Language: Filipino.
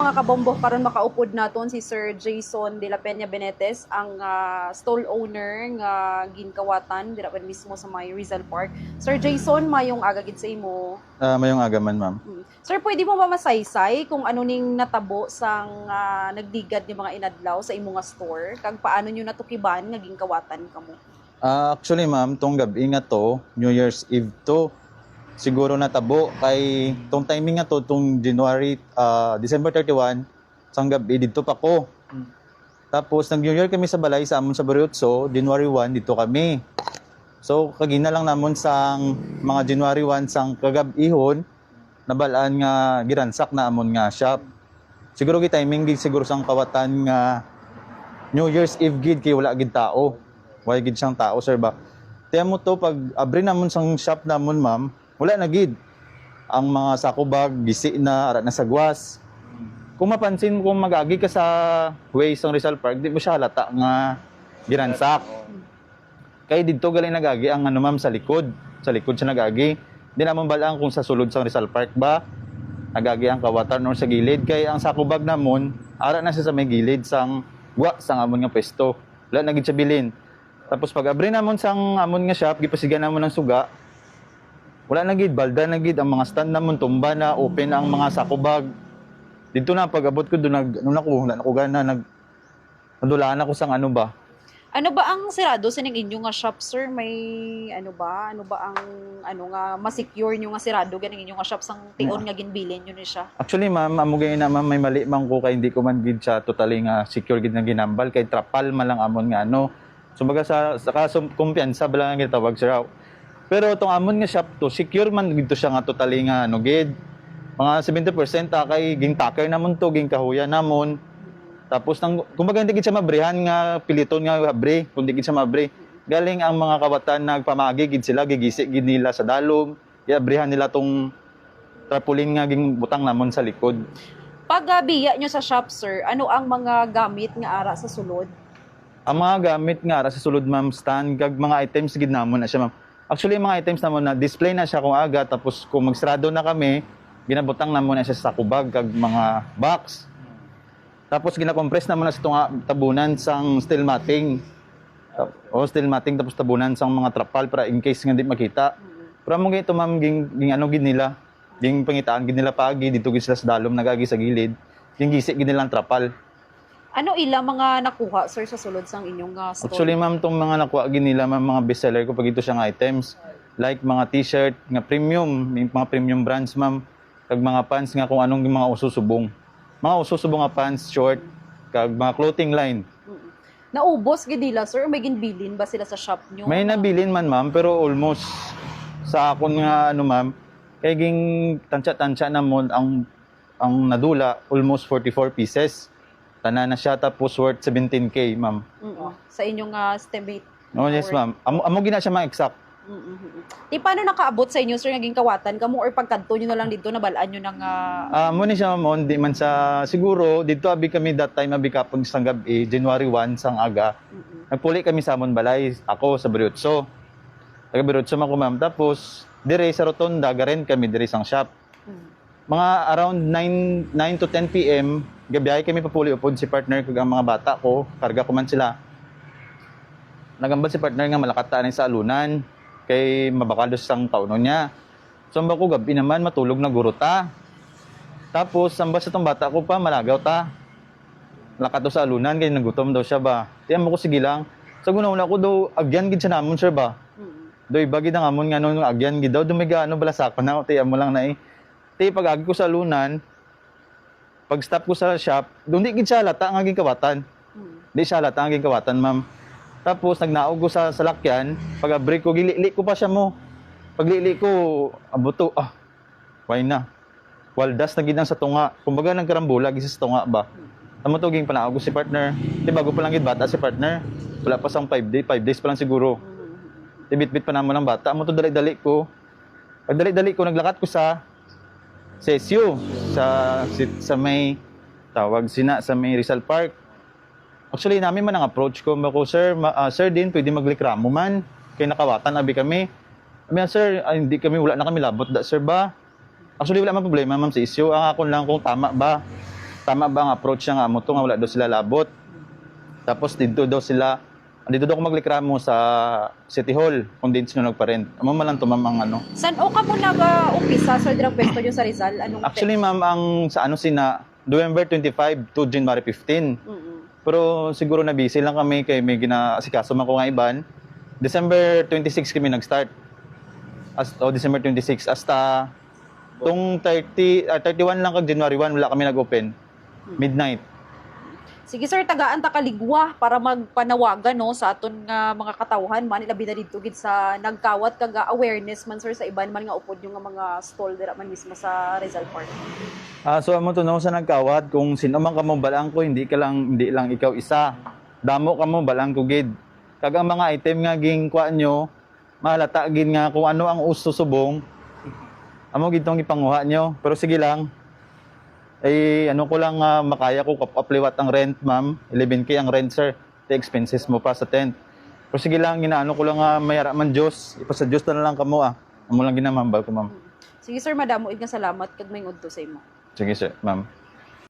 Mga kabombo karon makaupod naton si Sir Jason de la Peña Benetes ang stall owner nga ginkawatan dira pa mismo sa may Rizal Park. Sir Jason, mayong aga gid sa imo. Mayong agaman, ma'am. Sir, pwede mo ba masaysay kung ano ning natabo sang nagdigad ni mga inadlaw sa imo nga store kag paano nyo natukiban nga ginkawatan kamo? Actually, ma'am, tong gabi nga to, New Year's Eve to, siguro natabo kay tong timing nga to, tong December 31, sang gabi dito pa ko. Tapos nag-New Year kami sa balay sa amon sa Bariotso, January 1 dito kami. So kagina lang namon sang mga January 1 sang kagab-ihon, nabalaan nga giransak na amon nga shop. Siguro gi timing gid siguro sang kawatan nga New Year's Eve gid kay wala gid tao. Wala gid siyang tao, sir ba. Tiyan mo to pag abri namon sang shop namon, ma'am, wala na gid. Ang mga sako bag gisi na ara na sagwas. Kung mapansin mo kung magagi ka sa way sang Rizal Park, di mo siya halata nga giransak. Kay didto galing nagagi ang ano, ma'am, sa likod. Sa likod siya nagagi. Di naman balaan kung sa sulod sang Rizal Park ba nagagi ang kawatan or sa gilid. Kay ang sako bag namon ara na siya sa may gilid sang sang amon nga pwesto. Wala na gid siya bilin. Tapos pag abri namon sang amon nga shop, gipasigan namon ng suga. Wala na gid, balda na gid ang mga stand namon, tumba na, open ang mga sako bag. Dito na pag abot ko doon wala na ko gana nadulaan ako sang ano ba. Ano ba ang sirado sa ning inyo nga shop, sir? May ano ba ang nga ma-secure nyo nga sirado ganing inyo nga shop sang tion nga ginbilin nyo ni siya? Actually, ma'am, amo gay na ma'am, may mali man ko kay hindi ko man gid siya totally nga secure gid nga ginambal kay trapal man lang amon nga ano. So baga sa kumpiyansa bala nga gitawag sir. Pero itong amon nga shop to, secure man dito siya nga totally nga ano gid. Mga 70% kay ging taker namon to, ging kahuya namon. Tapos nang kumbaga hindi gid siya mabrihan nga piliton nga abre, kun di gid siya mabre. Galing ang mga kawatan nagpamagi gid sila, gigisi gid nila sa dalom, iabrihan nila tong tarpaulin nga ging butang namon sa likod. Pag biya nyo sa shop, sir, ano ang mga gamit nga ara sa sulod? Ang mga gamit nga ara sa sulod, ma'am, stand kag mga items gid namon na siya, ma'am. Actually, mga items namon na display na siya kung aga, tapos kung magsarado na kami, ginabutang namon na siya sa sakubag kag mga box. Tapos gina-compress naman na sa tabunan sang steel matting. Steel matting tapos tabunan sang mga trapal para in case nga di makita. Pero mo gito, ma'am, ging ano gid nila, ging pangitaan gid nila pagi dito gid sila sa dalom nagagi sa gilid. Ging gisi gid nilang trapal. Ano ila mga nakuha, sir, sa sulod sang inyong store? Actually, ma'am, tong mga nakuha gid nila, ma'am, mga bestseller ko pag ito siyang items. Like mga t-shirt nga premium, mga premium brands, ma'am. Kag mga pants nga kung anong mga ususubong. Mga ususubong nga pants, short, kag mga clothing line. Naubos gid nila, sir? May ginbilin ba sila sa shop nyo? May nabilin man, ma'am, pero almost sa akon nga ano, ma'am, kay ging tansya-tansya namon ang nadula almost 44 pieces. Tanan na siya tapos worth 17K, ma'am. Sa inyong estimate. Oh, yes, ma'am. Amo gina siya ma-exact. Di paano nakaabot sa inyo, sir, naging kawatan kamo or pagkanto nyo na lang dito nabalaan nyo ng Mo ni siya, ma'am, di man sa siguro dito abi kami that time abi kapag sang gabi, January 1 sang aga. Nagpuli kami sa amon balay, ako sa Bariotso. Taga Bariotso man ko, ma'am. Tapos dire sa Rotonda garen kami dire sang shop. Mga around 9 to 10 PM, gabiyahe kami papuli upod si partner kag ang mga bata ko, karga ko man sila. Nagambal si partner nga malakata ni sa alunan kay mabakalos sang pauno niya. So amba ko gabi naman matulog na guro ta. Tapos samba sa tong bata ko pa malagaw ta. Lakato sa alunan kay nagutom daw siya ba. Tiyan mo ko sige lang. Sa guna-una ko daw agyan gid siya namon, sir ba. Doy bagi na amon nga no agyan gid daw dumiga ano balasakon na tiyan mo lang na pag-agi ko sa alunan, pag-stop ko sa shop, doon di gid siya lata ang aging kawatan. Di siya lata ang aging kawatan, ma'am. Tapos nagnaog ko sa salakyan, pag-break ko, gilili ko pa siya mo. Paglili ko, abuto, why na? Waldas na gid sa tunga. Kumbaga nagkarambula gid sa tunga ba. Amo to ging panaog ko si partner. Di bago pa lang gid bata si partner. Wala pa sang 5 days pa lang siguro. Bit-bit pa namon ang bata. Amo to dali-dali ko. Pag dali-dali ko naglakat ko sa Sesyo sa may tawag sa may Rizal Park. Actually namin man ang approach ko bako, sir, sir din pwede maglikramo man kay nakawatan abi kami. Sir, hindi kami wala na kami labot da, sir ba? Actually wala man problema, ma'am, sa issue. Ang akon lang kung tama ba tama ba ang approach niya nga mo to nga wala daw sila labot. Tapos dito daw ako maglikramo sa City Hall kung din sino nagparent. Amo man lang to ma'am ang ano. San o ka mo nag-umpisa sa dirang pwesto nyo sa Rizal? Anong Actually ma'am ang sa ano sina November 25 to January 15. Mm-mm. Pero siguro na busy lang kami kay may ginaasikaso man ko nga iban. December 26 kami nag-start. December 26 hasta tong 31 lang kag January 1 wala kami nag-open. Midnight. Sige sir, tagaan ta kaligwa para magpanawagan no sa aton nga mga katawhan man ilabi na didto gid sa nagkawat kag awareness man sir sa iban man nga upod yung nga mga stall dira man mismo sa Rizal Park. So amo to no sa nagkawat kung sino man kamo balang ko hindi lang ikaw isa. Damo kamo balang ko gid. Kag ang mga item nga ging kuha nyo mahalata gid nga kung ano ang uso subong. Amo gid tong ipanguha nyo. Pero sige lang. Ano ko lang makaya ko kapliwat ang rent, ma'am. 11K ang rent, sir. The expenses mo pa sa tent. Pero sige lang, ginaano ko lang mayara man Diyos. Ipasa Diyos na lang kamo Amo lang ginamambal ko, ma'am. Sige sir, madamo ig nga salamat kag may ngudto sa imo. Sige, sir, ma'am.